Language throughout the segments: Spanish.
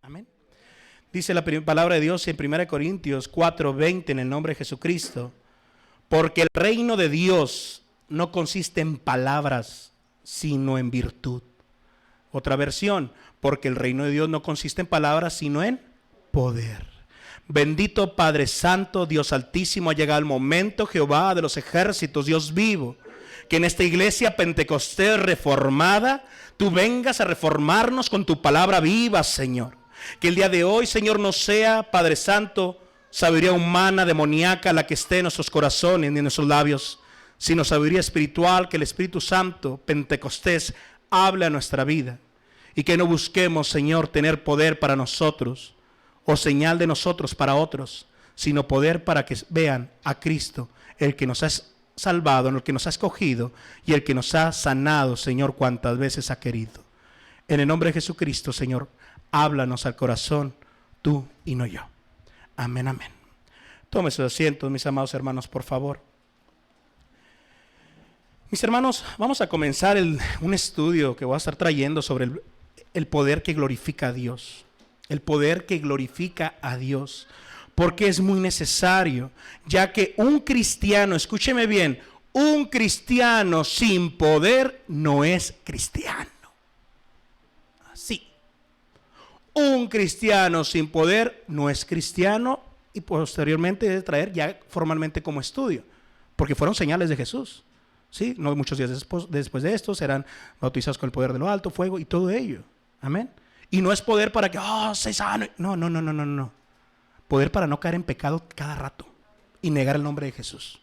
Amén. Dice la palabra de Dios en 1 Corintios 4:20 en el nombre de Jesucristo. Porque el reino de Dios no consiste en palabras, sino en virtud. Otra versión, porque el reino de Dios no consiste en palabras, sino en poder. Bendito Padre Santo, Dios Altísimo, ha llegado el momento, Jehová de los ejércitos, Dios vivo, que en esta iglesia Pentecostés reformada, tú vengas a reformarnos con tu palabra viva, Señor. Que el día de hoy, Señor, no sea, Padre Santo, sabiduría humana, demoníaca, la que esté en nuestros corazones ni en nuestros labios, sino sabiduría espiritual, que el Espíritu Santo, Pentecostés, hable a nuestra vida. Y que no busquemos, Señor, tener poder para nosotros, o señal de nosotros para otros, sino poder para que vean a Cristo, el que nos ha salvado, el que nos ha escogido, y el que nos ha sanado, Señor, cuantas veces ha querido. En el nombre de Jesucristo, Señor, háblanos al corazón, tú y no yo. Amén, amén. Tome sus asientos, mis amados hermanos, por favor. Mis hermanos, vamos a comenzar un estudio que voy a estar trayendo sobre el poder que glorifica a Dios. El poder que glorifica a Dios. Porque es muy necesario, ya que un cristiano, escúcheme bien, un cristiano sin poder no es cristiano. Así. Un cristiano sin poder no es cristiano, y posteriormente debe traer ya formalmente como estudio, porque fueron señales de Jesús. ¿Sí? No muchos días después de esto serán bautizados con el poder de lo alto, fuego y todo ello. Amén. Y no es poder para que se sane. No. Poder para no caer en pecado cada rato y negar el nombre de Jesús.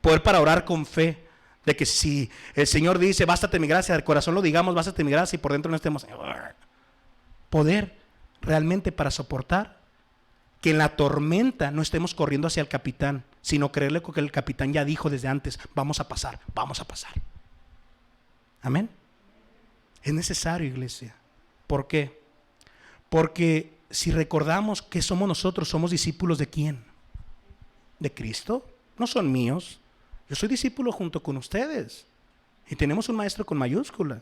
Poder para orar con fe, de que si el Señor dice bástate mi gracia, del corazón lo digamos bástate mi gracia, y por dentro no estemos. Poder realmente para soportar que en la tormenta no estemos corriendo hacia el capitán, sino creerle que el capitán ya dijo desde antes, vamos a pasar. Amén. Es necesario, iglesia. ¿Por qué? Porque si recordamos que somos nosotros, somos discípulos ¿de quién? ¿De Cristo? No son míos. Yo soy discípulo junto con ustedes. Y tenemos un maestro con mayúscula.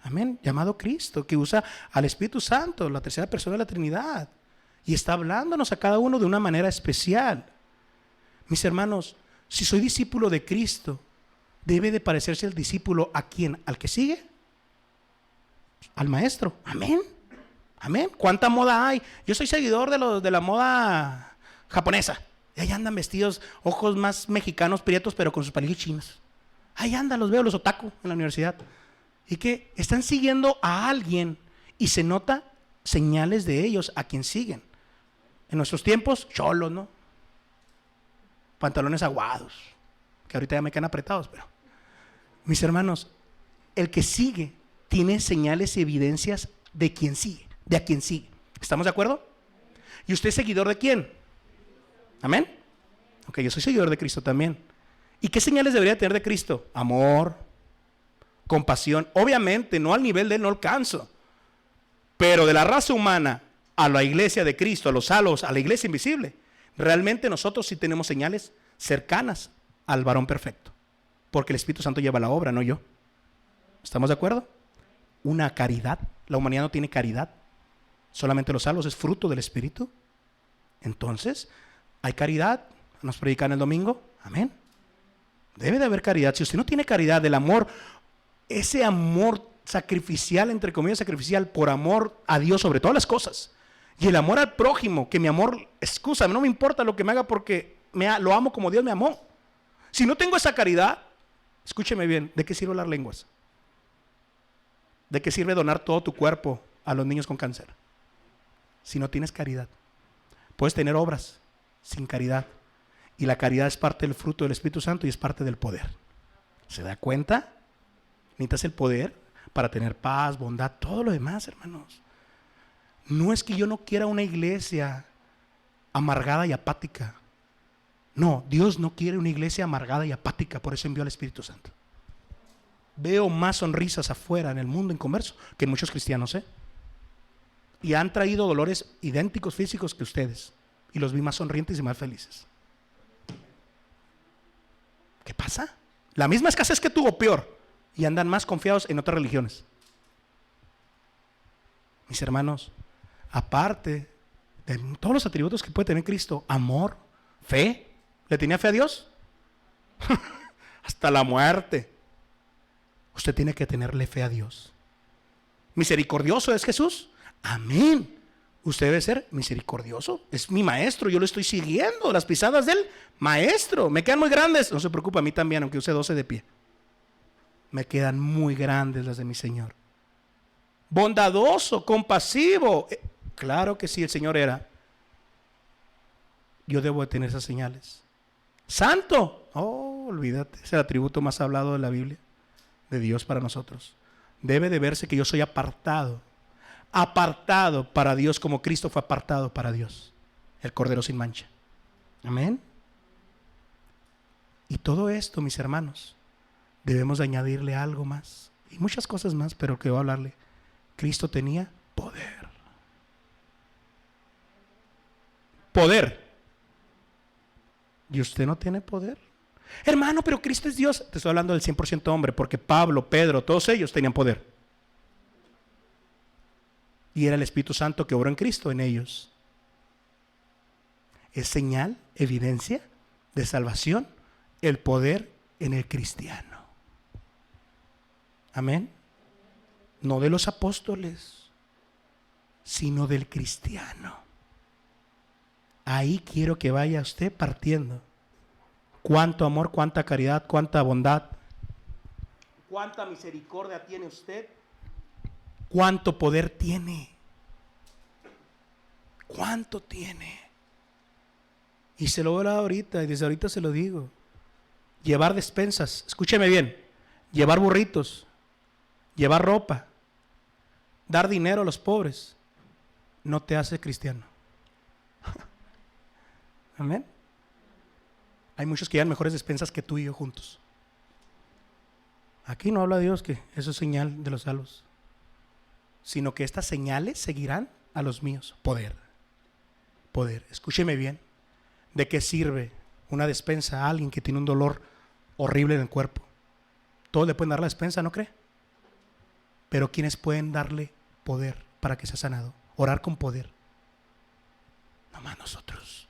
Amén. Llamado Cristo, que usa al Espíritu Santo, la tercera persona de la Trinidad. Y está hablándonos a cada uno de una manera especial. Mis hermanos, si soy discípulo de Cristo, debe de parecerse el discípulo ¿a quién? ¿Al que sigue? Al maestro. Amén. Amén. ¿Cuánta moda hay? Yo soy seguidor de la moda japonesa. Y ahí andan vestidos, ojos más mexicanos, prietos, pero con sus palillos chinos. Ahí andan, los veo, los otaku en la universidad. Y que están siguiendo a alguien y se nota señales de ellos a quien siguen. En nuestros tiempos, cholos, ¿no? Pantalones aguados, que ahorita ya me quedan apretados, pero mis hermanos, el que sigue tiene señales y evidencias de quien sigue, de a quien sigue. ¿Estamos de acuerdo? ¿Y usted es seguidor de quién? ¿Amén? Ok, yo soy seguidor de Cristo también. ¿Y qué señales debería tener de Cristo? Amor, compasión. Obviamente, no al nivel de él no alcanzo, pero de la raza humana a la iglesia de Cristo, a los salvos, a la iglesia invisible, realmente nosotros sí tenemos señales cercanas al varón perfecto, porque el Espíritu Santo lleva la obra, no yo. ¿Estamos de acuerdo? Una caridad. La humanidad no tiene caridad, solamente los salvos, es fruto del Espíritu. Entonces, hay caridad. Nos predican el domingo, amén. Debe de haber caridad. Si usted no tiene caridad, del amor, ese amor sacrificial, entre comillas sacrificial, por amor a Dios sobre todas las cosas, y el amor al prójimo, que mi amor, no me importa lo que me haga porque lo amo como Dios me amó. Si no tengo esa caridad, escúcheme bien, ¿de qué sirve las lenguas? ¿De qué sirve donar todo tu cuerpo a los niños con cáncer? Si no tienes caridad. Puedes tener obras sin caridad, y la caridad es parte del fruto del Espíritu Santo y es parte del poder. ¿Se da cuenta? Necesitas el poder para tener paz, bondad, todo lo demás, hermanos. No es que yo no quiera una iglesia amargada y apática. No, Dios no quiere una iglesia amargada y apática, por eso envió al Espíritu Santo. Veo más sonrisas afuera en el mundo inconverso que en muchos cristianos, y han traído dolores idénticos físicos que ustedes, y los vi más sonrientes y más felices. ¿Qué pasa? La misma escasez que tú o peor, y andan más confiados en otras religiones. Mis hermanos, aparte de todos los atributos que puede tener Cristo, amor, fe. ¿Le tenía fe a Dios? Hasta la muerte. Usted tiene que tenerle fe a Dios. ¿Misericordioso es Jesús? Amén. Usted debe ser misericordioso. Es mi maestro, yo lo estoy siguiendo, las pisadas del maestro. Me quedan muy grandes. No se preocupe, a mí también, aunque use 12 de pie. Me quedan muy grandes las de mi Señor. Bondadoso, compasivo. Claro que sí, el Señor era. Yo debo de tener esas señales. Santo. Oh, olvídate. Es el atributo más hablado de la Biblia, de Dios para nosotros. Debe de verse que yo soy apartado. Apartado para Dios como Cristo fue apartado para Dios. El Cordero sin mancha. Amén. Y todo esto, mis hermanos, debemos de añadirle algo más. Y muchas cosas más, pero que voy a hablarle. Cristo tenía poder. Poder. ¿Y usted no tiene poder? Hermano, pero Cristo es Dios. Te estoy hablando del 100% hombre, porque Pablo, Pedro, todos ellos tenían poder. Y era el Espíritu Santo que obró en Cristo, en ellos. Es señal, evidencia de salvación, el poder en el cristiano. Amén. No de los apóstoles, sino del cristiano. Ahí quiero que vaya usted partiendo. Cuánto amor, cuánta caridad, cuánta bondad, cuánta misericordia tiene usted, cuánto poder tiene, cuánto tiene. Y se lo voy a dar ahorita, y desde ahorita se lo digo. Llevar despensas, escúcheme bien, llevar burritos, llevar ropa, dar dinero a los pobres, no te hace cristiano. Amén. Hay muchos que llevan mejores despensas que tú y yo juntos. Aquí no habla Dios que eso es señal de los salvos, sino que estas señales seguirán a los míos. Poder. Poder. Escúcheme bien. ¿De qué sirve una despensa a alguien que tiene un dolor horrible en el cuerpo? Todos le pueden dar la despensa, ¿no cree? Pero ¿quiénes pueden darle poder para que sea sanado? Orar con poder. Nomás nosotros.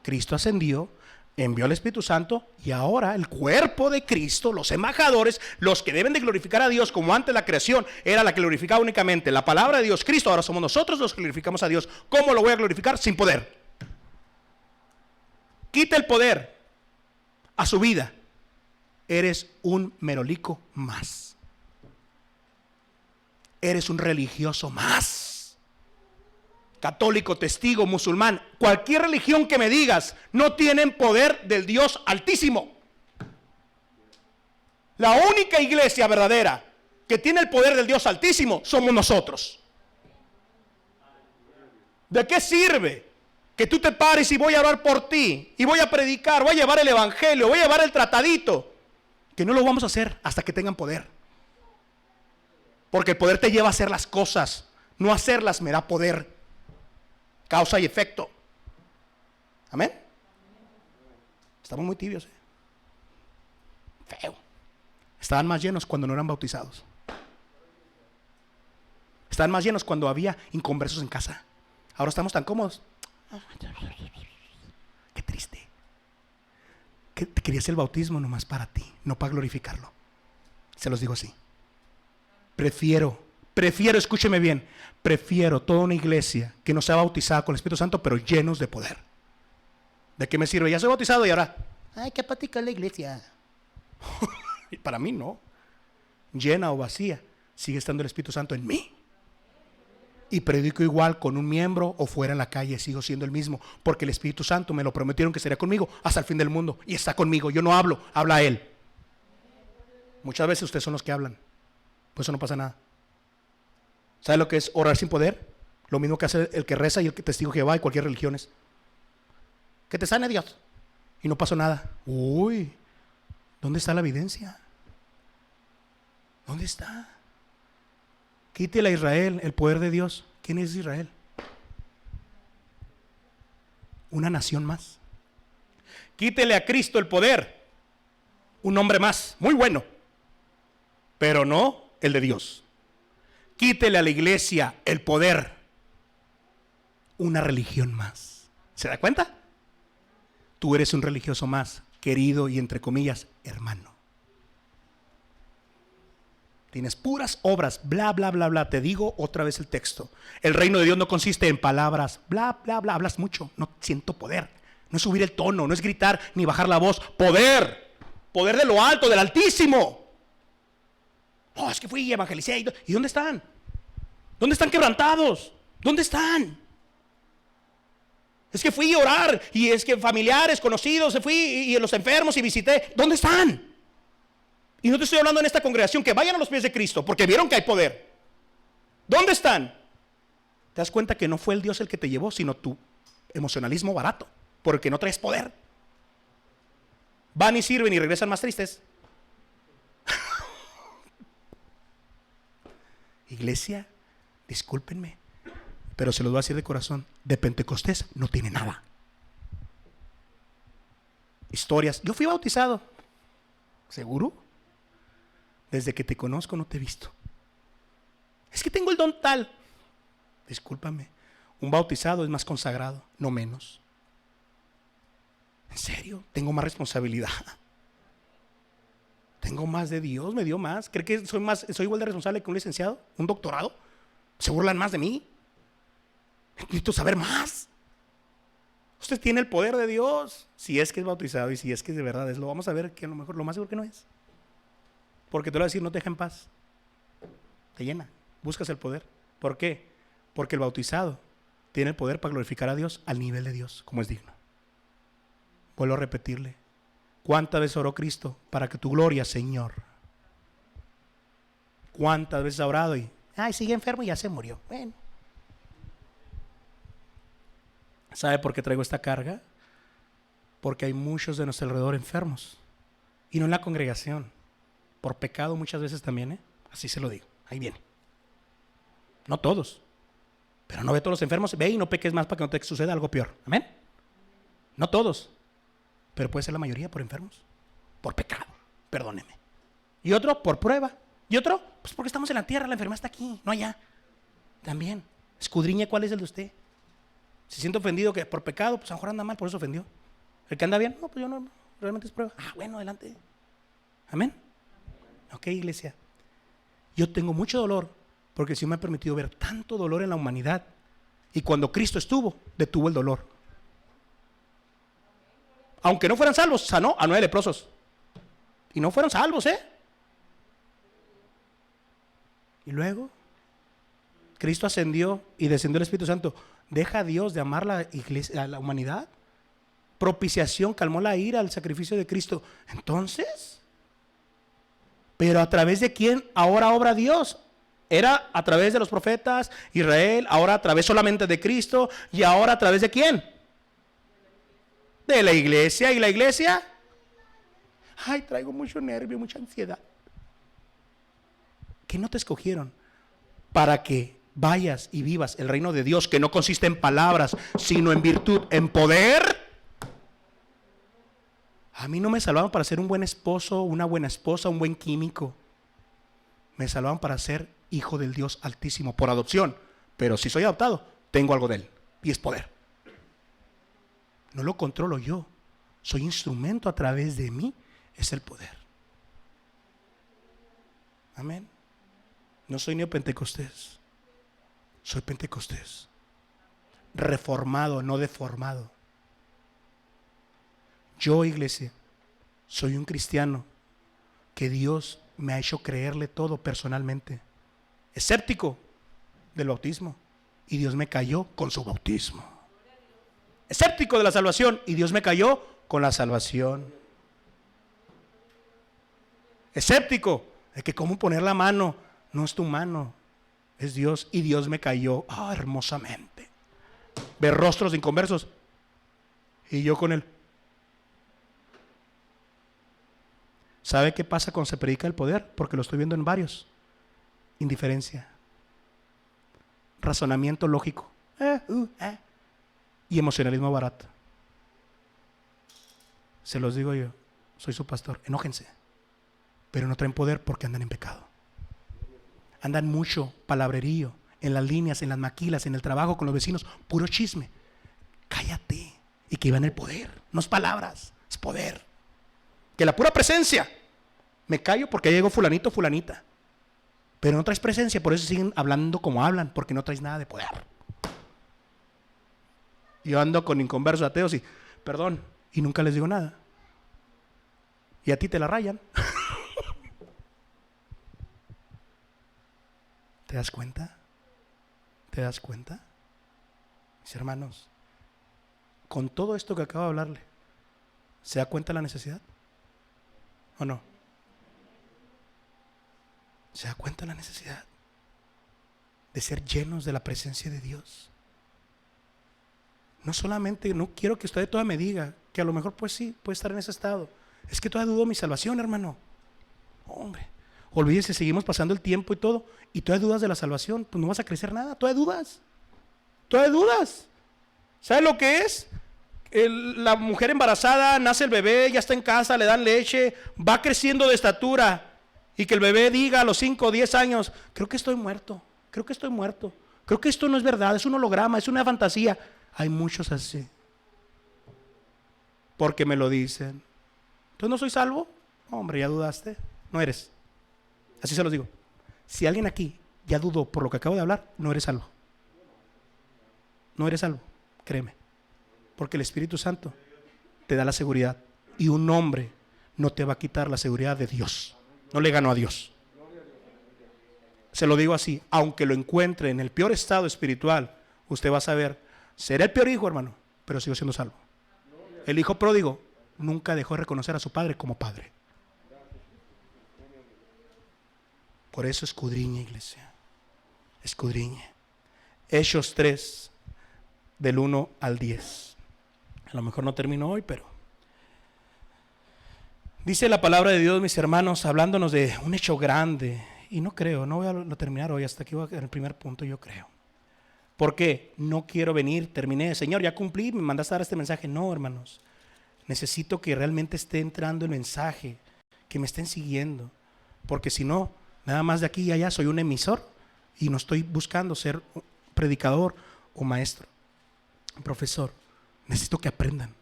Cristo ascendió, envió al Espíritu Santo, y ahora el cuerpo de Cristo, los embajadores, los que deben de glorificar a Dios, como antes la creación era la que glorificaba únicamente la palabra de Dios, Cristo, ahora somos nosotros los que glorificamos a Dios. ¿Cómo lo voy a glorificar? Sin poder. Quita el poder a su vida. Eres un merolico más. Eres un religioso más. Católico, testigo, musulmán, cualquier religión que me digas, no tienen poder del Dios Altísimo. La única iglesia verdadera que tiene el poder del Dios Altísimo somos nosotros. ¿De qué sirve que tú te pares y voy a orar por ti, y voy a predicar, voy a llevar el evangelio, voy a llevar el tratadito? Que no lo vamos a hacer hasta que tengan poder. Porque el poder te lleva a hacer las cosas, no hacerlas me da poder. Causa y efecto. Amén. Estamos muy tibios. Feo. Estaban más llenos cuando no eran bautizados. Estaban más llenos cuando había inconversos en casa. Ahora estamos tan cómodos. Qué triste. Que querías el bautismo nomás para ti, no para glorificarlo. Se los digo así. Prefiero, escúcheme bien, prefiero toda una iglesia que no sea bautizada con el Espíritu Santo, pero llenos de poder. ¿De qué me sirve? Ya soy bautizado y ahora, ay, qué apática la iglesia. Y para mí no. Llena o vacía, sigue estando el Espíritu Santo en mí. Y predico igual con un miembro o fuera en la calle, sigo siendo el mismo, porque el Espíritu Santo me lo prometieron que sería conmigo hasta el fin del mundo, y está conmigo. Yo no hablo, habla Él. Muchas veces ustedes son los que hablan, por eso no pasa nada. ¿Sabe lo que es orar sin poder? Lo mismo que hace el que reza y el que testigo de Jehová y cualquier religión es: que te sane Dios, y no pasó nada. Uy, ¿dónde está la evidencia? ¿Dónde está? Quítele a Israel el poder de Dios. ¿Quién es Israel? Una nación más. Quítele a Cristo el poder. Un hombre más, muy bueno, pero no el de Dios. Quítele a la iglesia el poder. una religión más. ¿Se da cuenta? Tú eres un religioso más, querido y entre comillas, hermano. Tienes puras obras, bla, bla, bla, bla. Te digo otra vez el texto. El reino de Dios no consiste en palabras, bla, bla, bla. Hablas mucho, no siento poder. No es subir el tono, no es gritar ni bajar la voz. Poder, poder de lo alto, del Altísimo. No, es que fui y evangelicé. ¿Y dónde están? ¿Dónde están quebrantados? ¿Dónde están? Es que fui a orar y es que familiares, conocidos, fui y los enfermos y visité. ¿Dónde están? Y no te estoy hablando en esta congregación que vayan a los pies de Cristo porque vieron que hay poder. ¿Dónde están? Te das cuenta que no fue el Dios el que te llevó, sino tu emocionalismo barato, porque no traes poder. Van y sirven y regresan más tristes. Iglesia, discúlpenme, pero se los voy a decir de corazón, de Pentecostés no tiene nada. Historias, yo fui bautizado. ¿Seguro? Desde que te conozco no te he visto. Es que tengo el don tal. Discúlpame, un bautizado es más consagrado, no menos. ¿En serio? Tengo más responsabilidad. Tengo más de Dios, me dio más. ¿Cree que soy igual de responsable que un licenciado? ¿Un doctorado? ¿Se burlan más de mí? Necesito saber más. Usted tiene el poder de Dios. Si es que es bautizado y si es que de verdad es, lo vamos a ver que a lo mejor lo más seguro que no es. Porque te lo voy a decir, no te deja en paz. Te llena, buscas el poder. ¿Por qué? Porque el bautizado tiene el poder para glorificar a Dios al nivel de Dios, como es digno. Vuelvo a repetirle. ¿Cuántas veces oró Cristo para que tu gloria, Señor? ¿Cuántas veces ha orado y sigue enfermo y ya se murió? Bueno. ¿Sabe por qué traigo esta carga? Porque hay muchos de nuestro alrededor enfermos. Y no en la congregación. Por pecado muchas veces también, así se lo digo. Ahí viene. No todos. Pero no ve todos los enfermos. Ve y no peques más para que no te suceda algo peor. Amén. No todos. Pero puede ser la mayoría por enfermos. Por pecado. Perdóneme. Y otro por prueba. Y otro, pues porque estamos en la tierra. La enfermedad está aquí, no allá. También. Escudriñe cuál es el de usted. Si siente ofendido que por pecado, pues a lo mejor anda mal, por eso ofendió. El que anda bien, no, pues yo no, realmente es prueba. Bueno, adelante. Amén. Ok, iglesia. Yo tengo mucho dolor porque el Señor me ha permitido ver tanto dolor en la humanidad. Y cuando Cristo estuvo, detuvo el dolor. Aunque no fueran salvos, sanó a 9 leprosos. Y no fueron salvos, Y luego, Cristo ascendió y descendió el Espíritu Santo. ¿Deja a Dios de amar la iglesia, a la humanidad? Propiciación, calmó la ira al sacrificio de Cristo. Entonces, ¿pero a través de quién ahora obra Dios? Era a través de los profetas, Israel, ahora a través solamente de Cristo, y ahora a través de quién? De la iglesia. ¿Y la iglesia? Traigo mucho nervio, mucha ansiedad. ¿Que no te escogieron para que vayas y vivas el reino de Dios, que no consiste en palabras, sino en virtud, en poder? A mí no me salvaron para ser un buen esposo, una buena esposa, un buen químico. Me salvaron para ser hijo del Dios Altísimo por adopción. Pero si soy adoptado, tengo algo de Él, y es poder. No lo controlo yo. Soy instrumento a través de mí, es el poder. Amén. No soy neopentecostés. Soy pentecostés. Reformado, no deformado. Yo, iglesia, soy un cristiano que Dios me ha hecho creerle todo personalmente. Escéptico del bautismo. Y Dios me cayó con su bautismo. Escéptico de la salvación. Y Dios me cayó con la salvación. Escéptico de que cómo poner la mano. No es tu mano, es Dios. Y Dios me cayó hermosamente. Ver rostros de inconversos. Y yo con él. ¿Sabe qué pasa cuando se predica el poder? Porque lo estoy viendo en varios. Indiferencia. Razonamiento lógico. Y emocionalismo barato. Se los digo yo. Soy su pastor. Enójense. Pero no traen poder porque andan en pecado. Andan mucho palabrerío. en las líneas, en las maquilas, en el trabajo, con los vecinos, puro chisme. Cállate y que viva en el poder. No es palabras, es poder. Que la pura presencia. Me callo porque llegó fulanito, fulanita. Pero no traes presencia, por eso siguen hablando como hablan, porque no traes nada de poder. Yo ando con inconversos ateos y, perdón, y nunca les digo nada. Y a ti te la rayan. ¿Te das cuenta? ¿Te das cuenta? Mis hermanos, con todo esto que acabo de hablarle, ¿se da cuenta la necesidad? ¿O no? ¿Se da cuenta la necesidad de ser llenos de la presencia de Dios? No solamente, no quiero que usted todavía me diga que a lo mejor pues sí, puede estar en ese estado. Es que todavía dudo mi salvación, hermano. Hombre, olvídese, seguimos pasando el tiempo y todo, y todavía dudas de la salvación, pues no vas a crecer nada, todavía dudas. Todavía dudas. ¿Sabes lo que es? La mujer embarazada, nace el bebé, ya está en casa, le dan leche, va creciendo de estatura, y que el bebé diga a los 5 o 10 años, creo que estoy muerto, creo que estoy muerto, creo que esto no es verdad, es un holograma, es una fantasía. Hay muchos así, porque me lo dicen. ¿Entonces no soy salvo? Hombre, ya dudaste, no eres. Así se los digo. Si alguien aquí ya dudó por lo que acabo de hablar, no eres salvo. No eres salvo, créeme. Porque el Espíritu Santo te da la seguridad. Y un hombre no te va a quitar la seguridad de Dios. No le ganó a Dios. Se lo digo así, aunque lo encuentre en el peor estado espiritual, usted va a saber, será el peor hijo, hermano, pero sigo siendo salvo. El hijo pródigo nunca dejó de reconocer a su padre como padre. Por eso escudriñe, iglesia. Escudriñe. Hechos 3, del 1 al 10. A lo mejor no termino hoy, pero dice la palabra de Dios, mis hermanos, hablándonos de un hecho grande. Y no creo, no voy a terminar hoy, hasta aquí voy en el primer punto, yo creo. ¿Por qué? No quiero venir, terminé. Señor, ya cumplí, me mandaste a dar este mensaje. No, hermanos. Necesito que realmente esté entrando el mensaje, que me estén siguiendo. Porque si no, nada más de aquí y allá soy un emisor y no estoy buscando ser predicador o maestro, profesor. Necesito que aprendan.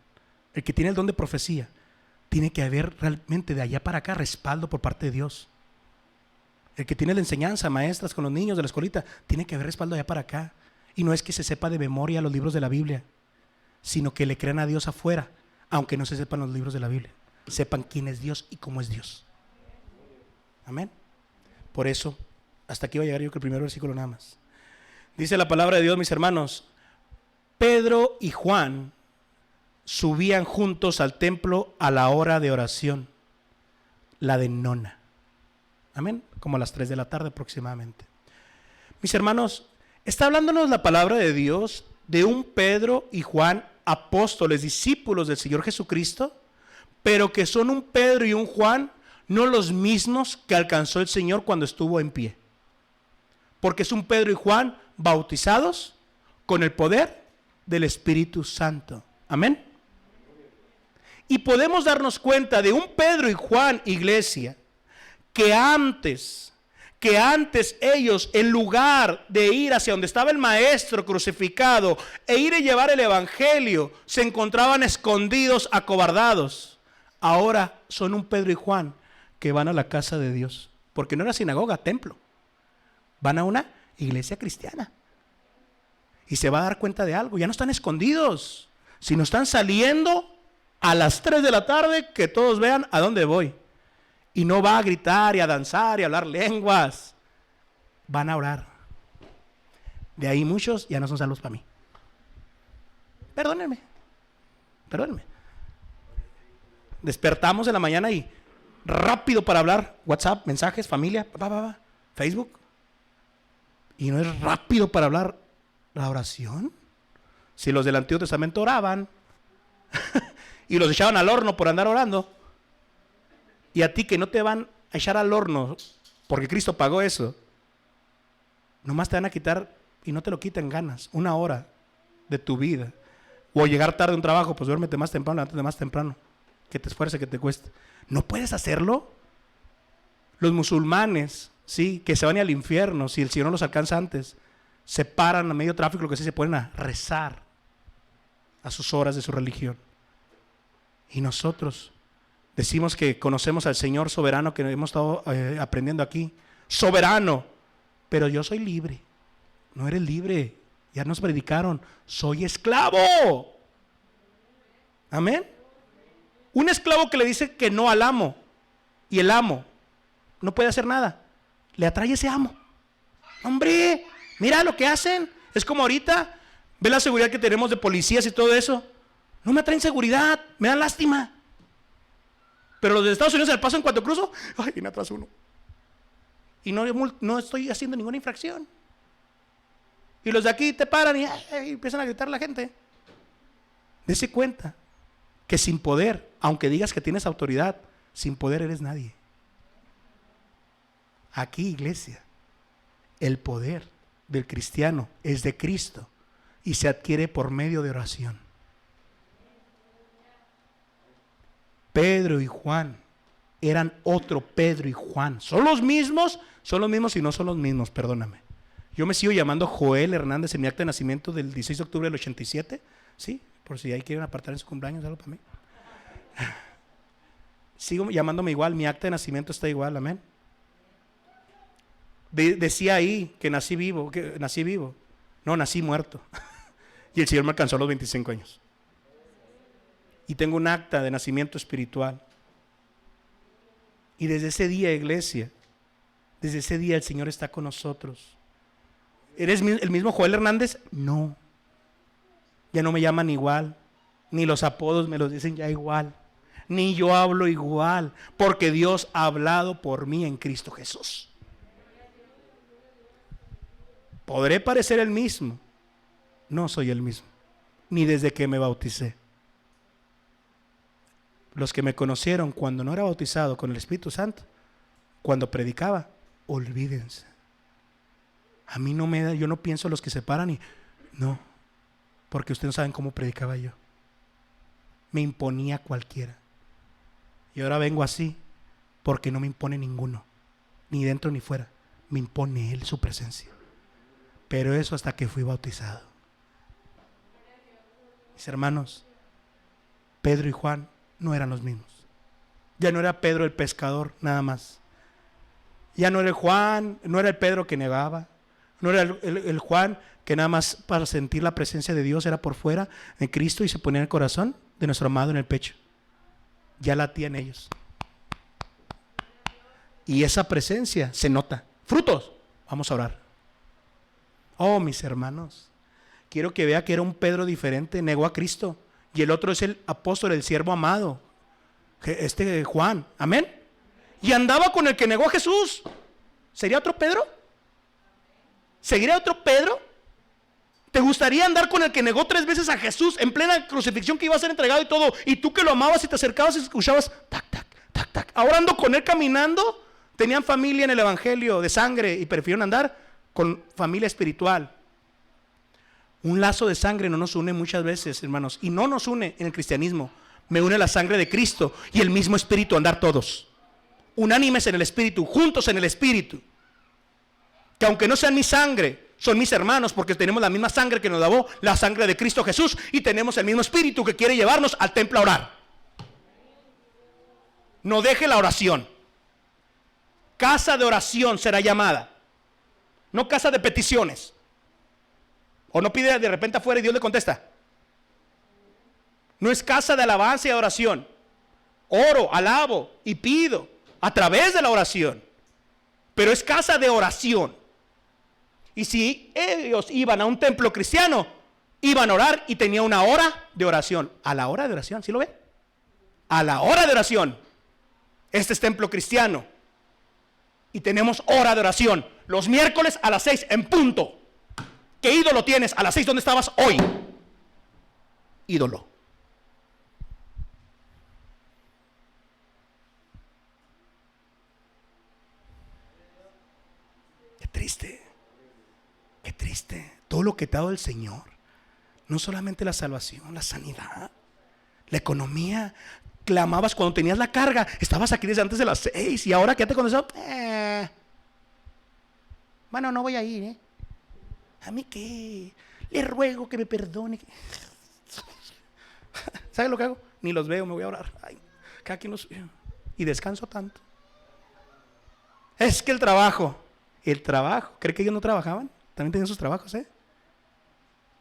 El que tiene el don de profecía, tiene que haber realmente de allá para acá respaldo por parte de Dios. El que tiene la enseñanza, maestras con los niños de la escuelita, tiene que haber respaldo allá para acá. Y no es que se sepa de memoria los libros de la Biblia, sino que le crean a Dios afuera, aunque no se sepan los libros de la Biblia. Sepan quién es Dios y cómo es Dios. Amén. Por eso, hasta aquí va a llegar yo que el primer versículo nada más. Dice la palabra de Dios, mis hermanos, Pedro y Juan subían juntos al templo a la hora de oración, la de nona. Amén, como a las 3 de la tarde aproximadamente. Mis hermanos, está hablándonos la palabra de Dios de un Pedro y Juan, apóstoles, discípulos del Señor Jesucristo, pero que son un Pedro y un Juan, no los mismos que alcanzó el Señor cuando estuvo en pie. Porque es un Pedro y Juan bautizados con el poder del Espíritu Santo. Amén. Y podemos darnos cuenta de un Pedro y Juan, iglesia, que antes ellos, en lugar de ir hacia donde estaba el maestro crucificado e ir a llevar el evangelio, se encontraban escondidos, acobardados. Ahora son un Pedro y Juan que van a la casa de Dios, porque no era sinagoga, templo. Van a una iglesia cristiana. Y se va a dar cuenta de algo, ya no están escondidos, sino están saliendo a las 3 de la tarde, que todos vean a dónde voy. Y no va a gritar y a danzar y a hablar lenguas. Van a orar. De ahí muchos ya no son salvos para mí. Perdónenme. Despertamos en la mañana y rápido para hablar. WhatsApp, mensajes, familia, Facebook. Y no es rápido para hablar la oración. Si los del Antiguo Testamento oraban y los echaban al horno por andar orando. Y a ti que no te van a echar al horno porque Cristo pagó eso, nomás te van a quitar, y no te lo quitan ganas, 1 hora de tu vida. O llegar tarde a un trabajo, pues duérmete más temprano, levántate más temprano, que te esfuerce, que te cueste. ¿No puedes hacerlo? Los musulmanes, sí, que se van al infierno si el Señor no los alcanza antes, se paran a medio tráfico, lo que sea, se ponen a rezar a sus horas de su religión. Y nosotros decimos que conocemos al Señor soberano que hemos estado aprendiendo aquí. Soberano. Pero yo soy libre. No eres libre. Ya nos predicaron. Soy esclavo. Amén. Un esclavo que le dice que no al amo, y el amo no puede hacer nada, le atrae ese amo. Hombre, mira lo que hacen. Es como ahorita, ve la seguridad que tenemos de policías y todo eso. No me atraen seguridad, me dan lástima. Pero los de Estados Unidos se le pasan cuando cruzo, ay, viene atrás uno. Y no estoy haciendo ninguna infracción. Y los de aquí te paran y empiezan a gritar la gente. Dese cuenta que sin poder, aunque digas que tienes autoridad, sin poder eres nadie. Aquí, iglesia, el poder del cristiano es de Cristo y se adquiere por medio de oración. Pedro y Juan eran otro Pedro y Juan. ¿Son los mismos? Son los mismos y no son los mismos, perdóname. Yo me sigo llamando Joel Hernández en mi acta de nacimiento del 16 de octubre del 87. ¿Sí? Por si ahí quieren apartar en su cumpleaños, algo para mí. Sigo llamándome igual, mi acta de nacimiento está igual, amén. Decía ahí que nací vivo, No, nací muerto. Y el Señor me alcanzó a los 25 años. Y tengo un acta de nacimiento espiritual. Y desde ese día, iglesia, desde ese día el Señor está con nosotros. ¿Eres el mismo Joel Hernández? No. Ya no me llaman igual. Ni los apodos me los dicen ya igual. Ni yo hablo igual. Porque Dios ha hablado por mí en Cristo Jesús. ¿Podré parecer el mismo? No soy el mismo. Ni desde que me bauticé. Los que me conocieron cuando no era bautizado con el Espíritu Santo, cuando predicaba, olvídense. A mí no me da, yo no pienso en los que se paran y no, porque ustedes no saben cómo predicaba yo. Me imponía cualquiera. Y ahora vengo así porque no me impone ninguno, ni dentro ni fuera. Me impone Él, su presencia. Pero eso hasta que fui bautizado. Mis hermanos, Pedro y Juan no eran los mismos. Ya no era Pedro el pescador nada más. Ya no era el Juan, no era el Pedro que negaba. No era el Juan que nada más para sentir la presencia de Dios era por fuera en Cristo y se ponía en el corazón de nuestro amado en el pecho. Ya la tienen ellos. Y esa presencia se nota. Frutos. Vamos a orar. Oh, mis hermanos, quiero que vea que era un Pedro diferente, negó a Cristo. Y el otro es el apóstol, el siervo amado, Juan, amén. Y andaba con el que negó a Jesús. ¿Sería otro Pedro? ¿Seguiría otro Pedro? ¿Te gustaría andar con el que negó 3 veces a Jesús en plena crucifixión, que iba a ser entregado y todo, y tú que lo amabas y te acercabas y escuchabas tac, tac, tac, tac? Ahora ando con él caminando. Tenían familia en el evangelio de sangre y prefirieron andar con familia espiritual. Un lazo de sangre no nos une muchas veces, hermanos, y no nos une en el cristianismo. Me une la sangre de Cristo y el mismo espíritu, andar todos unánimes en el espíritu, juntos en el espíritu. Que aunque no sean mi sangre, son mis hermanos, porque tenemos la misma sangre que nos lavó, la sangre de Cristo Jesús, y tenemos el mismo espíritu que quiere llevarnos al templo a orar. No deje la oración. Casa de oración será llamada, no casa de peticiones. O no pide de repente afuera y Dios le contesta. No es casa de alabanza y adoración. Oro, alabo y pido a través de la oración. Pero es casa de oración. Y si ellos iban a un templo cristiano, iban a orar y tenía una hora de oración. A la hora de oración, ¿sí lo ve? A la hora de oración. Este es templo cristiano. Y tenemos hora de oración. Los miércoles a las 6 en punto. ¿Qué ídolo tienes? A las 6, ¿dónde estabas hoy? Ídolo. Qué triste. Qué triste. Todo lo que te ha dado el Señor. No solamente la salvación, la sanidad, la economía. Clamabas cuando tenías la carga. Estabas aquí desde antes de las 6 y ahora quédate con eso. Bueno, no voy a ir, ¿A mí qué? Le ruego que me perdone. ¿Sabes lo que hago? Ni los veo, me voy a orar. Ay, cada quien los... Y descanso tanto. Es que el trabajo, ¿cree que ellos no trabajaban? También tenían sus trabajos,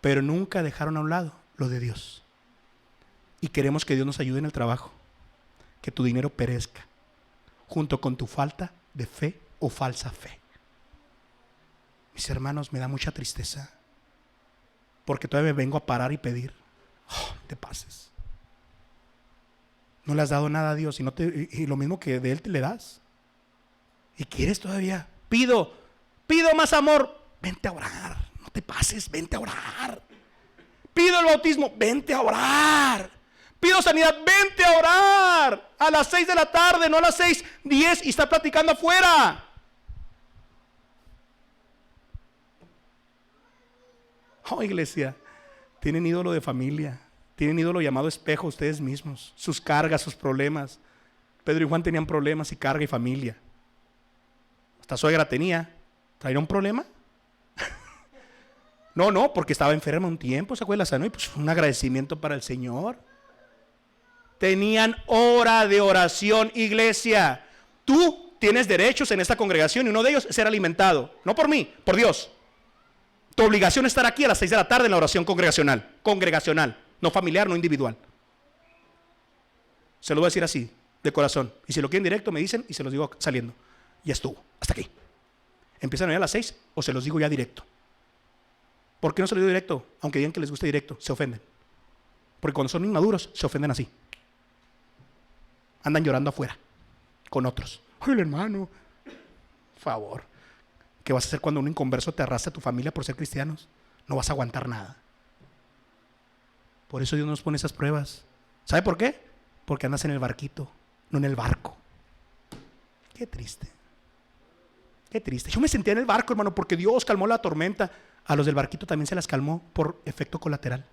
pero nunca dejaron a un lado lo de Dios. Y queremos que Dios nos ayude en el trabajo. Que tu dinero perezca junto con tu falta de fe o falsa fe. Mis hermanos, me da mucha tristeza, porque todavía me vengo a parar y pedir. Te pases. No le has dado nada a Dios y lo mismo que de Él te le das. Y quieres todavía. Pido más amor. Vente a orar. No te pases, vente a orar. Pido el bautismo. Vente a orar. Pido sanidad. Vente a orar. A las 6 de la tarde, no a las 6:10 y está platicando afuera. Oh, iglesia, tienen ídolo de familia. Tienen ídolo llamado espejo ustedes mismos. Sus cargas, sus problemas. Pedro y Juan tenían problemas y carga y familia. Hasta suegra tenía. ¿Traerá un problema? No, porque estaba enferma un tiempo, se acuerda, la sanó y pues un agradecimiento para el Señor. Tenían hora de oración, iglesia. Tú tienes derechos en esta congregación y uno de ellos es ser alimentado. No por mí, por Dios. Tu obligación es estar aquí a las 6 de la tarde en la oración congregacional. Congregacional, no familiar, no individual. Se lo voy a decir así, de corazón. Y si lo quieren directo me dicen y se los digo saliendo. Ya estuvo, hasta aquí. Empiezan a ir a las 6 o se los digo ya directo. ¿Por qué no se los digo directo? Aunque digan que les guste directo, se ofenden. Porque cuando son inmaduros, se ofenden así. Andan llorando afuera, con otros. Ay, el hermano, por favor. ¿Qué vas a hacer cuando un inconverso te arrastra a tu familia por ser cristianos? No vas a aguantar nada. Por eso Dios nos pone esas pruebas. ¿Sabe por qué? Porque andas en el barquito, no en el barco. Qué triste. Qué triste. Yo me sentía en el barco, hermano, porque Dios calmó la tormenta. A los del barquito también se las calmó por efecto colateral.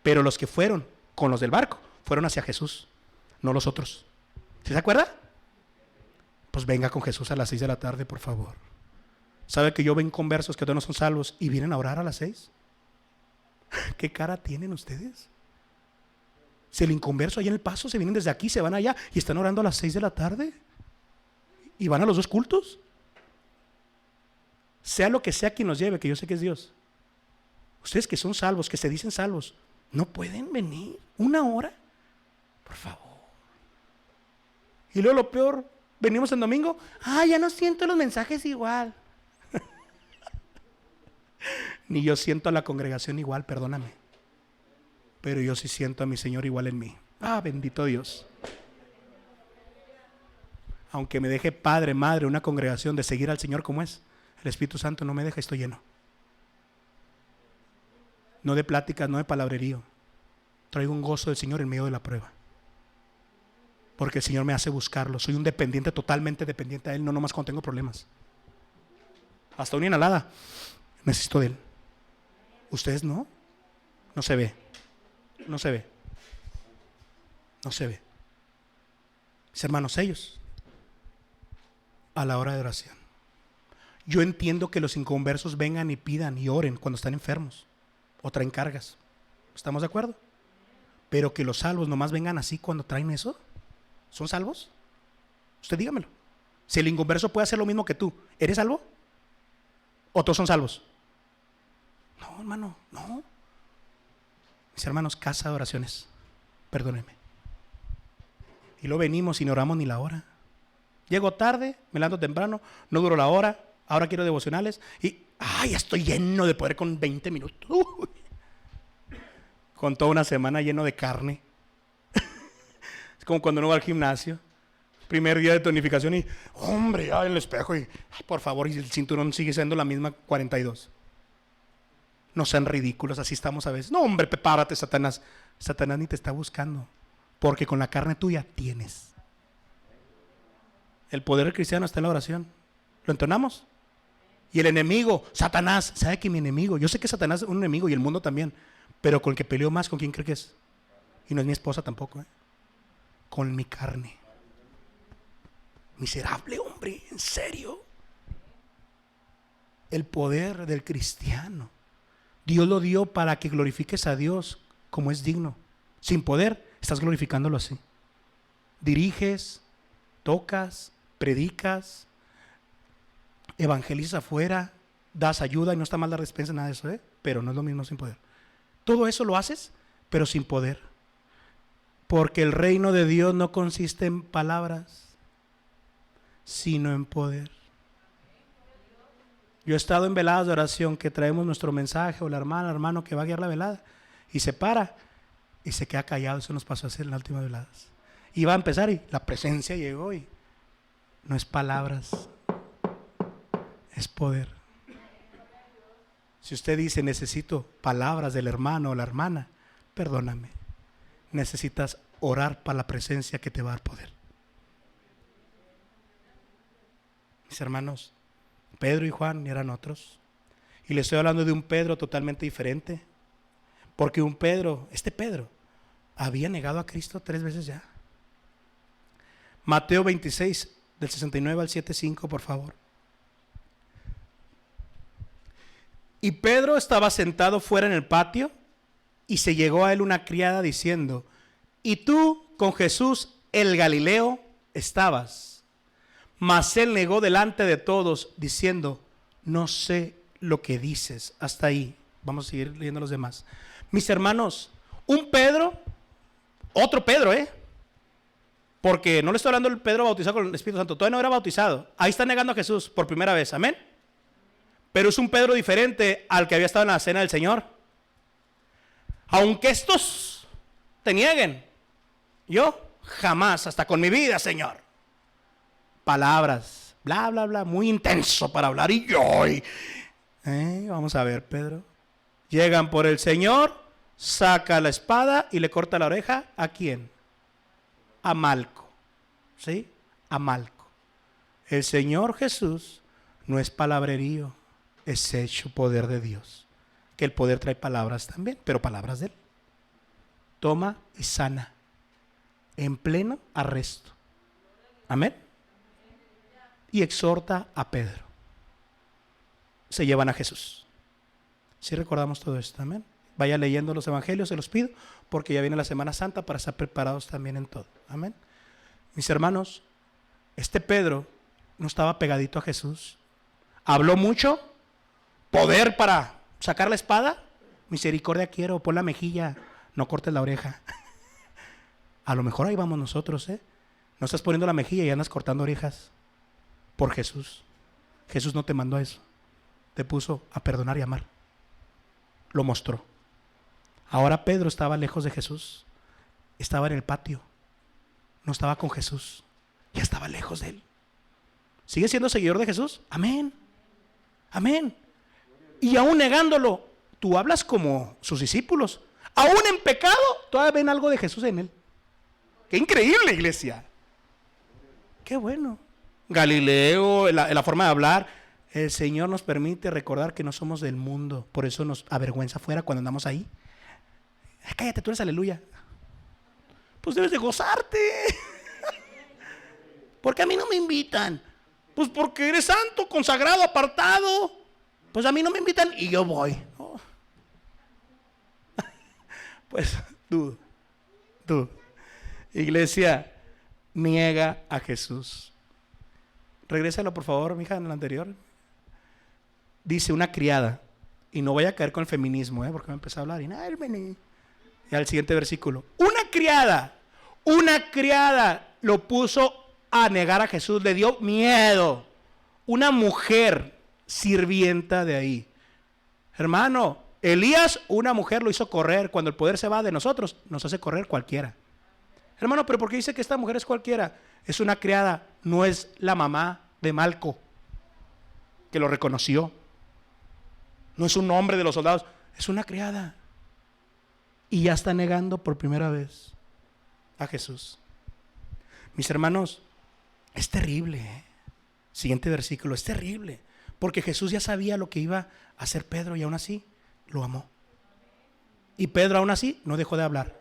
Pero los que fueron con los del barco fueron hacia Jesús, no los otros. ¿Sí se acuerda? Pues venga con Jesús a las 6 de la tarde, por favor. ¿Sabe que yo ven conversos que todavía no son salvos y vienen a orar a las 6? ¿Qué cara tienen ustedes? Si el inconverso allá en El Paso se vienen desde aquí, se van allá y están orando a las 6 de la tarde y van a los 2 cultos. Sea lo que sea quien nos lleve, que yo sé que es Dios. Ustedes que son salvos, que se dicen salvos, ¿no pueden venir 1 hora? Por favor. Y luego lo peor, venimos el domingo, ya no siento los mensajes igual. Ni yo siento a la congregación igual, perdóname. Pero yo sí siento a mi Señor igual en mí. Bendito Dios. Aunque me deje padre, madre, una congregación de seguir al Señor como es, el Espíritu Santo no me deja, estoy lleno. No de pláticas, no de palabrerío. Traigo un gozo del Señor en medio de la prueba. Porque el Señor me hace buscarlo. Soy un dependiente, totalmente dependiente de Él, no nomás cuando tengo problemas. Hasta una inhalada necesito de Él. ¿Ustedes no? No se ve. No se ve. No se ve. Mis hermanos, ellos a la hora de oración. Yo entiendo que los inconversos vengan y pidan y oren cuando están enfermos o traen cargas. ¿Estamos de acuerdo? Pero que los salvos nomás vengan así cuando traen eso. ¿Son salvos? Usted dígamelo. Si el inconverso puede hacer lo mismo que tú, ¿eres salvo? ¿O todos son salvos? No, hermano, no. Mis hermanos, casa de oraciones. Perdónenme. Y luego venimos y no oramos ni la hora. Llego tarde, me levanto temprano, no duro la hora. Ahora quiero devocionales y ya estoy lleno de poder con 20 minutos. Con toda una semana lleno de carne. Es como cuando uno va al gimnasio. Primer día de tonificación y, hombre, ya en el espejo y, por favor, y el cinturón sigue siendo la misma 42. No sean ridículos, así estamos a veces. No, hombre, prepárate, Satanás. Satanás ni te está buscando, porque con la carne tuya tienes. El poder cristiano está en la oración. ¿Lo entonamos? Y el enemigo, Satanás, ¿sabe que mi enemigo? Yo sé que Satanás es un enemigo y el mundo también, pero con el que peleo más, ¿con quién cree que es? Y no es mi esposa tampoco, con mi carne. Miserable hombre, en serio. el poder del cristiano. Dios lo dio para que glorifiques a Dios como es digno. Sin poder, estás glorificándolo así. Diriges, tocas, predicas, evangelizas afuera, das ayuda, y no está mal dar despensa, nada de eso, pero no es lo mismo sin poder. Todo eso lo haces, pero sin poder. Porque el reino de Dios no consiste en palabras, sino en poder. Yo he estado en veladas de oración que traemos nuestro mensaje, o la hermana, el hermano que va a guiar la velada, y se para y se queda callado. Eso nos pasó a hacer en las últimas veladas. Y va a empezar y la presencia llegó, y no es palabras, es poder. Si usted dice necesito palabras del hermano o la hermana, perdóname, necesitas orar para la presencia que te va a dar poder. Mis hermanos, Pedro y Juan eran otros, y le estoy hablando de un Pedro totalmente diferente, porque un Pedro, este Pedro, había negado a Cristo 3 veces ya. Mateo 26, del 69 al 75, por favor. Y Pedro estaba sentado fuera en el patio, y se llegó a él una criada diciendo: ¿y tú con Jesús el Galileo estabas? Mas él negó delante de todos, diciendo: no sé lo que dices. Hasta ahí. Vamos a seguir leyendo los demás. Mis hermanos, un Pedro, otro Pedro, porque no le estoy hablando del Pedro bautizado con el Espíritu Santo, todavía no era bautizado. Ahí está negando a Jesús por primera vez, amén. Pero es un Pedro diferente al que había estado en la cena del Señor. Aunque estos te nieguen, yo jamás, hasta con mi vida, Señor. Palabras, bla, bla, bla, muy intenso para hablar. Y yo, vamos a ver, Pedro. Llegan por el Señor, saca la espada y le corta la oreja. ¿A quién? A Malco. ¿Sí? A Malco. El Señor Jesús no es palabrerío, es hecho poder de Dios. Que el poder trae palabras también, pero palabras de Él. Toma y sana en pleno arresto. Amén. Y exhorta a Pedro. Se llevan a Jesús. Si recordamos todo esto, amén. Vaya leyendo los evangelios, se los pido, porque ya viene la Semana Santa para estar preparados también en todo. Amén. Mis hermanos, este Pedro no estaba pegadito a Jesús. Habló mucho, poder para sacar la espada. Misericordia quiero, pon la mejilla, no cortes la oreja. A lo mejor ahí vamos nosotros, No estás poniendo la mejilla y andas cortando orejas por Jesús. Jesús no te mandó a eso. Te puso a perdonar y amar. Lo mostró. Ahora Pedro estaba lejos de Jesús. Estaba en el patio. No estaba con Jesús. Ya estaba lejos de Él. ¿Sigue siendo seguidor de Jesús? Amén. Amén. Y aún negándolo, tú hablas como sus discípulos. Aún en pecado, todavía ven algo de Jesús en él. ¡Qué increíble, iglesia! ¡Qué bueno! Galileo, la forma de hablar. El Señor nos permite recordar que no somos del mundo. Por eso nos avergüenza afuera cuando andamos ahí. Cállate, tú eres aleluya. Pues debes de gozarte. ¿Por qué a mí no me invitan? Pues porque eres santo, consagrado, apartado. Pues a mí no me invitan y yo voy. Oh. Pues tú, iglesia, niega a Jesús. Regrésalo por favor, mija, en el anterior. Dice una criada, y no vaya a caer con el feminismo, porque me empezó a hablar. Y al siguiente versículo, una criada lo puso a negar a Jesús, le dio miedo. Una mujer sirvienta de ahí. Hermano, Elías, una mujer lo hizo correr. Cuando el poder se va de nosotros, nos hace correr cualquiera. Hermano, pero ¿por qué dice que esta mujer es cualquiera? Es una criada, no es la mamá de Malco, que lo reconoció. No es un hombre de los soldados, es una criada. Y ya está negando por primera vez a Jesús. Mis hermanos, es terrible. Siguiente versículo, es terrible. Porque Jesús ya sabía lo que iba a hacer Pedro y aún así lo amó. Y Pedro aún así no dejó de hablar.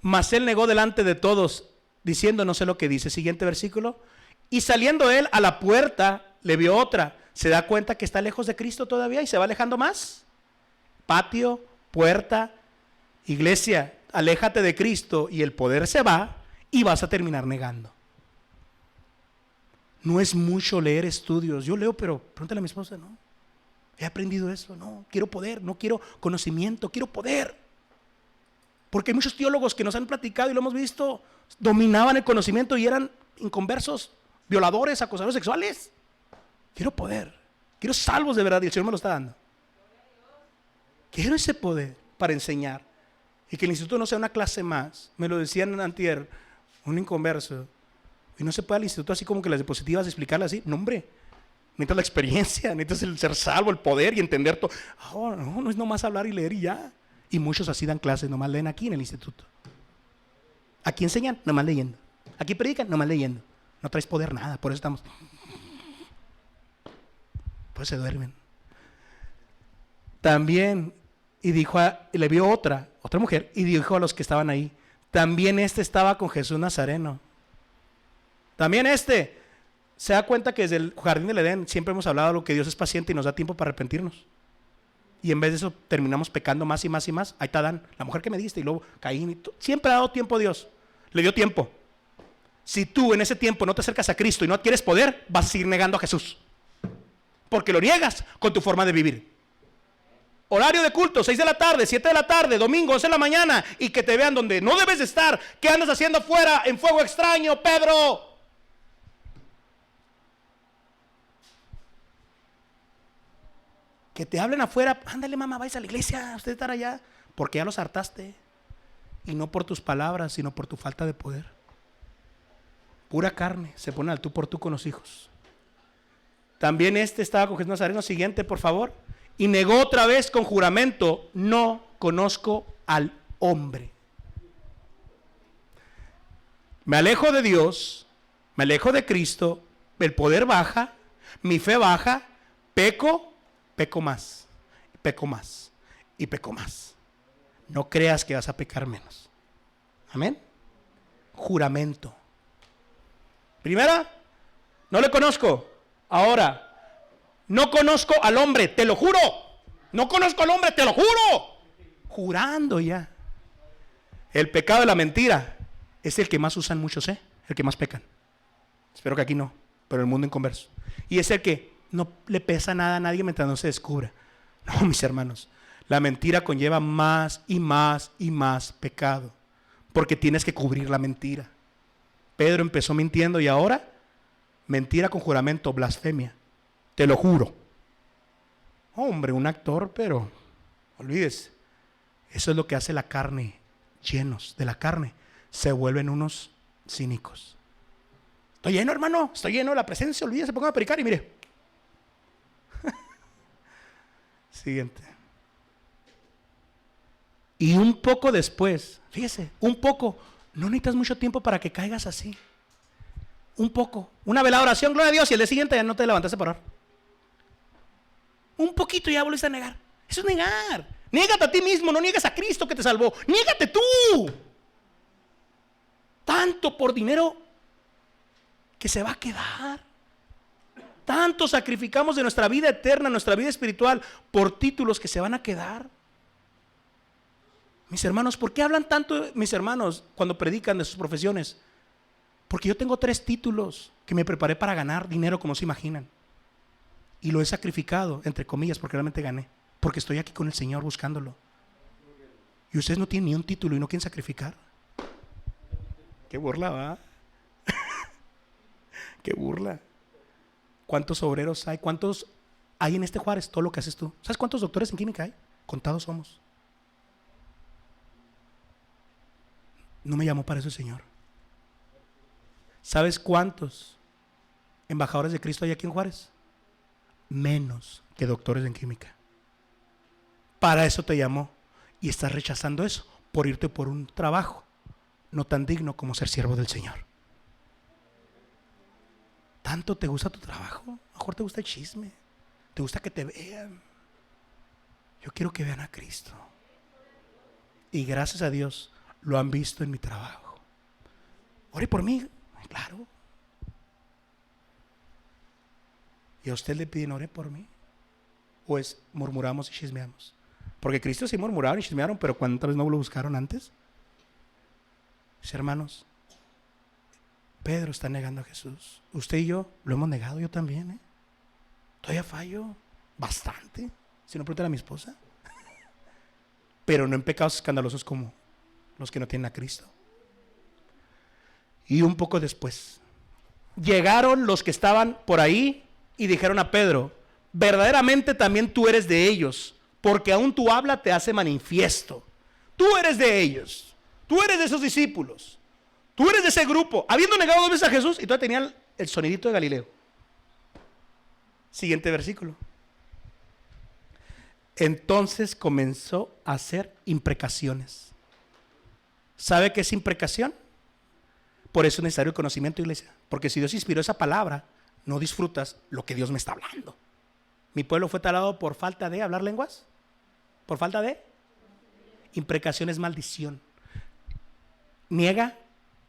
Mas él negó delante de todos, diciendo, no sé lo que dice. Siguiente versículo. Y saliendo él a la puerta, le vio otra, se da cuenta que está lejos de Cristo todavía y se va alejando más. Patio, puerta, iglesia, aléjate de Cristo y el poder se va y vas a terminar negando. No es mucho leer estudios. Yo leo, pero pregúntale a mi esposa, no. He aprendido eso, no. Quiero poder, no quiero conocimiento, quiero poder. Porque hay muchos teólogos que nos han platicado y lo hemos visto, dominaban el conocimiento y eran inconversos, violadores, acosadores sexuales. Quiero poder, quiero salvos de verdad y el Señor me lo está dando. Quiero ese poder para enseñar y que el instituto no sea una clase más. Me lo decían antier, un inconverso, y no se puede al instituto así como que las diapositivas explicarlas así. No, hombre, necesitas la experiencia, necesitas el ser salvo, el poder y entender todo. Oh, no es nomás hablar y leer y ya. Y muchos así dan clases, nomás leen aquí en el instituto. Aquí enseñan, nomás leyendo. Aquí predican, nomás leyendo. No traes poder nada, por eso estamos. Pues se duermen. También, y dijo, le vio otra mujer, y dijo a los que estaban ahí, también estaba con Jesús Nazareno. También se da cuenta que desde el jardín del Edén siempre hemos hablado de lo que Dios es paciente y nos da tiempo para arrepentirnos. Y en vez de eso terminamos pecando más y más y más. Ahí está Adán, la mujer que me diste, y luego Caín. Siempre ha dado tiempo a Dios. Le dio tiempo. Si tú en ese tiempo no te acercas a Cristo y no adquieres poder, vas a seguir negando a Jesús. Porque lo niegas con tu forma de vivir. Horario de culto, 6 de la tarde, 7 de la tarde, domingo, 11 de la mañana. Y que te vean donde no debes de estar. ¿Qué andas haciendo afuera en fuego extraño, Pedro? Que te hablen afuera, ándale mamá, vais a la iglesia, usted estará allá, porque ya los hartaste. Y no por tus palabras, sino por tu falta de poder. Pura carne, se pone al tú por tú con los hijos. También estaba con Jesús Nazareno, siguiente por favor. Y negó otra vez con juramento, no conozco al hombre. Me alejo de Dios, me alejo de Cristo, el poder baja, mi fe baja, peco más, peco más y peco más. No creas que vas a pecar menos. Amén. Juramento. Primera, no le conozco. Ahora, no conozco al hombre, te lo juro. No conozco al hombre, te lo juro. Jurando ya. El pecado de la mentira es el que más usan muchos, el que más pecan. Espero que aquí no, pero en el mundo inconverso. Y es el que no le pesa nada a nadie mientras no se descubra. No, mis hermanos, la mentira conlleva más y más y más pecado, porque tienes que cubrir la mentira. Pedro empezó mintiendo y ahora mentira con juramento, blasfemia. Te lo juro. Hombre, un actor, pero olvídese. Eso es lo que hace la carne. Llenos de la carne se vuelven unos cínicos. Estoy lleno, hermano, estoy lleno de la presencia. Olvídese, pongan a predicar y mire. Siguiente. Y un poco después, fíjese, un poco, no necesitas mucho tiempo para que caigas así. Un poco, una velada oración, gloria a Dios, y el día siguiente ya no te levantaste para orar. Un poquito y ya volviste a negar. Eso es negar. Niégate a ti mismo, no niegues a Cristo que te salvó. Niégate tú. Tanto por dinero que se va a quedar. Tanto sacrificamos de nuestra vida eterna, nuestra vida espiritual, por títulos que se van a quedar. Mis hermanos, ¿por qué hablan tanto mis hermanos cuando predican de sus profesiones? Porque yo tengo 3 títulos que me preparé para ganar dinero como se imaginan. Y lo he sacrificado, entre comillas, porque realmente gané. Porque estoy aquí con el Señor buscándolo. Y ustedes no tienen ni un título y no quieren sacrificar. Qué burla, ¿va? Qué burla. ¿Cuántos obreros hay? ¿Cuántos hay en este Juárez? Todo lo que haces tú. ¿Sabes cuántos doctores en química hay? Contados somos. No me llamó para eso el Señor. ¿Sabes cuántos embajadores de Cristo hay aquí en Juárez? Menos que doctores en química. Para eso te llamó. Y estás rechazando eso por irte por un trabajo no tan digno como ser siervo del Señor. ¿Tanto te gusta tu trabajo? A lo mejor te gusta el chisme. Te gusta que te vean. Yo quiero que vean a Cristo. Y gracias a Dios lo han visto en mi trabajo. Ore por mí, claro. ¿Y a usted le piden ore por mí? ¿O es murmuramos y chismeamos? Porque Cristo sí murmuraron y chismearon, pero ¿cuántas veces no lo buscaron antes? Mis hermanos, Pedro está negando a Jesús. Usted y yo lo hemos negado, yo también. Todavía fallo bastante. Si no, pregúntale a mi esposa. Pero no en pecados escandalosos como los que no tienen a Cristo. Y un poco después, llegaron los que estaban por ahí y dijeron a Pedro: verdaderamente también tú eres de ellos, porque aún tu habla te hace manifiesto. Tú eres de ellos, tú eres de esos discípulos, tú eres de ese grupo, habiendo negado 2 veces a Jesús, y todavía tenían el sonidito de Galileo. Siguiente versículo. Entonces comenzó a hacer imprecaciones. ¿Sabe qué es imprecación? Por eso es necesario el conocimiento, iglesia. Porque si Dios inspiró esa palabra, no disfrutas lo que Dios me está hablando. Mi pueblo fue talado por falta de hablar lenguas. Por falta de imprecación es maldición. Niega,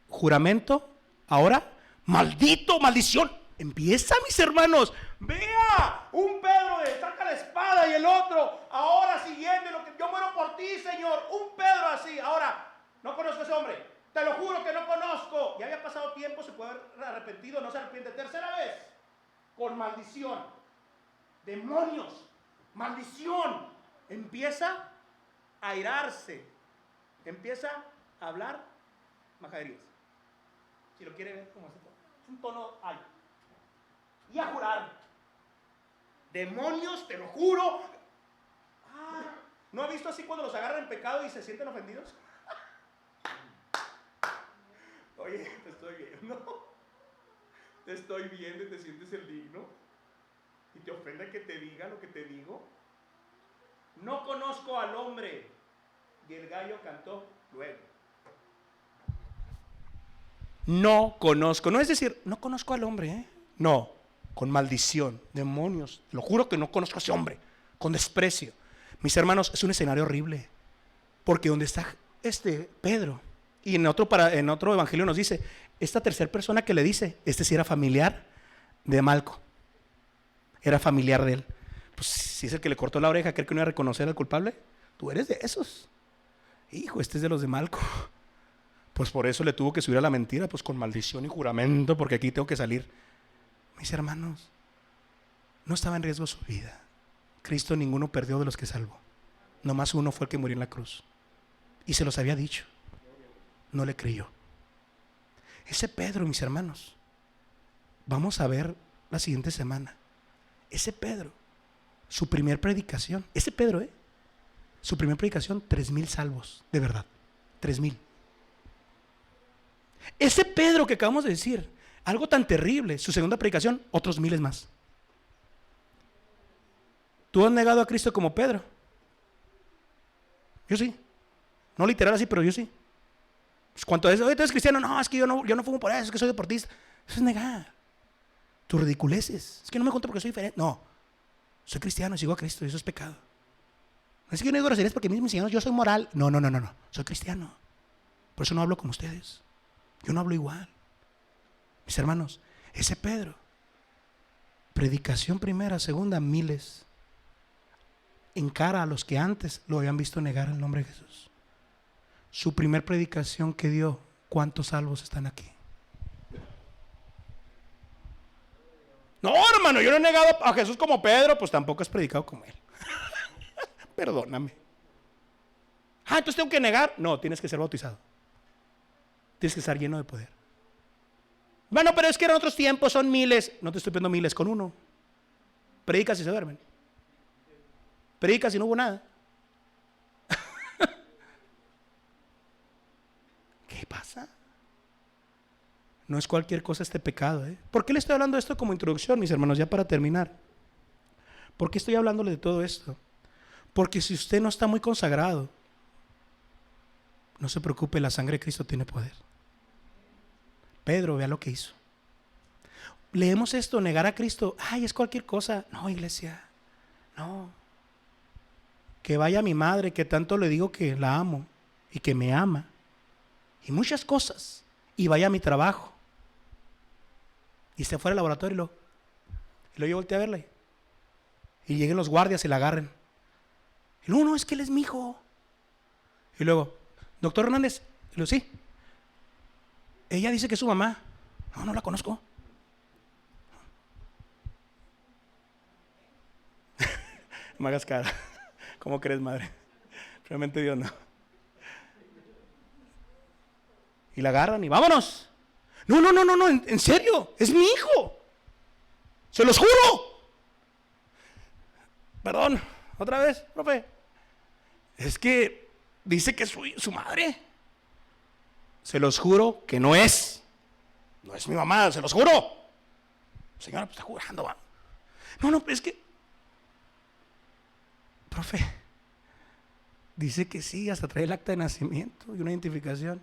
juramento, ahora maldito, maldición. Empieza, mis hermanos. Vea, un Pedro saca la espada y el otro, ahora siguiendo lo que yo muero por ti, Señor. Un Pedro así, ahora, no conozco a ese hombre. Te lo juro que no conozco. Ya había pasado tiempo, se puede haber arrepentido, no se arrepiente. Tercera vez, con maldición. Demonios, maldición. Empieza a airarse, empieza a hablar majaderías. Si lo quiere ver como es un tono alto. Y a jurar. Demonios, te lo juro. ¿No ha visto así cuando los agarran en pecado y se sienten ofendidos? Oye, te estoy viendo. Te estoy viendo y te sientes el digno. Y te ofende que te diga lo que te digo. No conozco al hombre. Y el gallo cantó luego. No conozco. No es decir, no conozco al hombre, No, con maldición, demonios. Lo juro que no conozco a ese hombre. Con desprecio. Mis hermanos, es un escenario horrible. Porque donde está Pedro, y en otro evangelio nos dice, esta tercera persona que le dice, sí era familiar de Malco. Era familiar de él. Pues si es el que le cortó la oreja, ¿cree que no iba a reconocer al culpable? Tú eres de esos. Hijo, es de los de Malco. Pues por eso le tuvo que subir a la mentira, pues con maldición y juramento, porque aquí tengo que salir. Mis hermanos, no estaba en riesgo su vida. Cristo ninguno perdió de los que salvó. Nomás uno fue el que murió en la cruz. Y se los había dicho. No le creyó. Ese Pedro, mis hermanos, vamos a ver la siguiente semana. Ese Pedro, su primer predicación, su primer predicación, 3,000 salvos, de verdad, 3,000. Ese Pedro que acabamos de decir, algo tan terrible, su segunda predicación, otros miles más. ¿Tú has negado a Cristo como Pedro? Yo sí. No literal así, pero yo sí. Pues, ¿cuánto es? Oye, ¿tú eres cristiano? No, es que yo no fumo por eso, es que soy deportista. Eso es negar tus ridiculeces. Es que no me cuento porque soy diferente. No, soy cristiano y sigo a Cristo y eso es pecado. No es que yo no digo groserías porque me enseñaron, yo soy moral. No, soy cristiano. Por eso no hablo como ustedes. Yo no hablo igual. Mis hermanos, ese Pedro, predicación primera, segunda, miles, encara a los que antes lo habían visto negar el nombre de Jesús. Su primer predicación que dio, ¿cuántos salvos están aquí? No, hermano, yo no he negado a Jesús como Pedro, pues tampoco has predicado como él. Perdóname. Entonces tengo que negar. No, tienes que ser bautizado. Tienes que estar lleno de poder. Bueno, pero es que eran otros tiempos, son miles. No te estoy pidiendo miles, con uno. Predicas y se duermen. Predicas y no hubo nada. ¿Qué pasa? No es cualquier cosa este pecado, ¿Por qué le estoy hablando de esto como introducción, mis hermanos? Ya para terminar. ¿Por qué estoy hablándole de todo esto? Porque si usted no está muy consagrado, no se preocupe, la sangre de Cristo tiene poder. Pedro, vea lo que hizo. Leemos esto, negar a Cristo. Es cualquier cosa. No, iglesia, no. Que vaya mi madre, que tanto le digo que la amo y que me ama. Y muchas cosas. Y vaya a mi trabajo. Y se fue al laboratorio Y luego yo volteé a verla. Y lleguen los guardias y la agarren. Y luego, no, es que él es mi hijo. Y luego, doctor Hernández. Y luego, sí. Ella dice que es su mamá. No, no la conozco. No me hagas cara. ¿Cómo crees, madre? Realmente Dios no. Y la agarran y vámonos. No, no, no, no, no, en serio, es mi hijo. Se los juro. Perdón, otra vez, profe. Es que dice que es su madre. Se los juro que no es. No es mi mamá, se los juro. Señora, pues está jurando, va. No, no, es que, profe, dice que sí, hasta trae el acta de nacimiento y una identificación.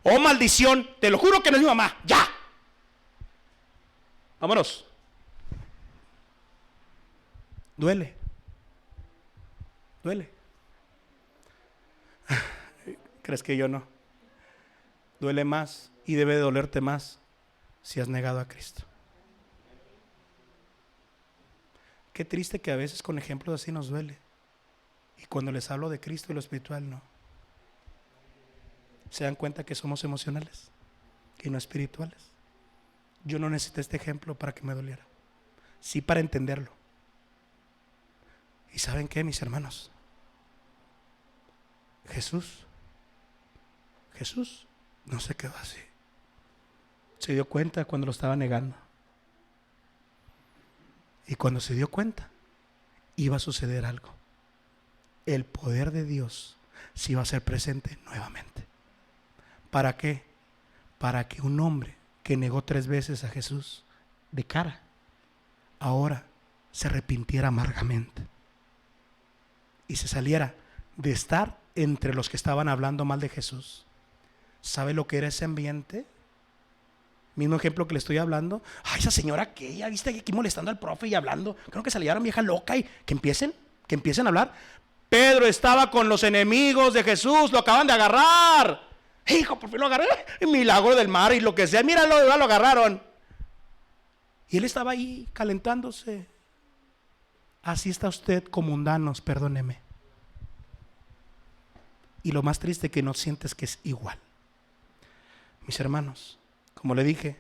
Oh, maldición, te lo juro que no es mi mamá, ya. Vámonos. Duele. Duele. ¿Crees que yo no? Duele más y debe de dolerte más si has negado a Cristo. Qué triste que a veces con ejemplos así nos duele. Y cuando les hablo de Cristo y lo espiritual, no. Se dan cuenta que somos emocionales y no espirituales. Yo no necesité este ejemplo para que me doliera. Sí, para entenderlo. ¿Y saben qué, mis hermanos? Jesús no se quedó así. Se dio cuenta cuando lo estaba negando. Y cuando se dio cuenta, iba a suceder algo. El poder de Dios se iba a hacer presente nuevamente. ¿Para qué? Para que un hombre que negó 3 veces a Jesús de cara, ahora se arrepintiera amargamente y se saliera de estar entre los que estaban hablando mal de Jesús. ¿Sabe lo que era ese ambiente? Mismo ejemplo que le estoy hablando. Ay, esa señora que ya viste aquí molestando al profe y hablando. Creo que salieron vieja loca y que empiecen a hablar. Pedro estaba con los enemigos de Jesús, lo acaban de agarrar. Hijo, por fin lo agarré. El milagro del mar y lo que sea. Míralo, ya lo agarraron. Y él estaba ahí calentándose. Así está usted como mundanos, perdóneme. Y lo más triste que no sientes que es igual. Mis hermanos, como le dije,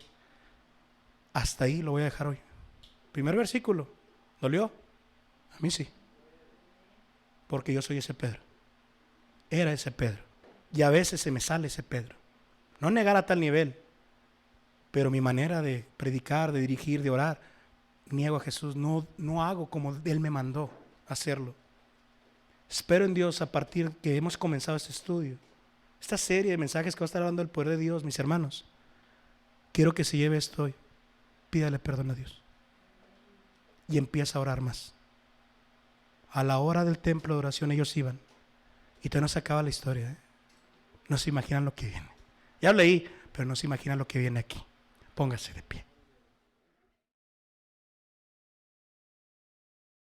hasta ahí lo voy a dejar hoy. Primer versículo, ¿dolió? A mí sí. Porque yo soy ese Pedro. Era ese Pedro. Y a veces se me sale ese Pedro. No negar a tal nivel, pero mi manera de predicar, de dirigir, de orar, niego a Jesús. No hago como Él me mandó hacerlo. Espero en Dios a partir que hemos comenzado este estudio, esta serie de mensajes que va a estar hablando del poder de Dios, mis hermanos. Quiero que se lleve esto hoy. Pídale perdón a Dios. Y empieza a orar más. A la hora del templo de oración ellos iban. Y todavía no se acaba la historia, ¿eh? No se imaginan lo que viene. Ya leí, pero no se imaginan lo que viene aquí. Póngase de pie.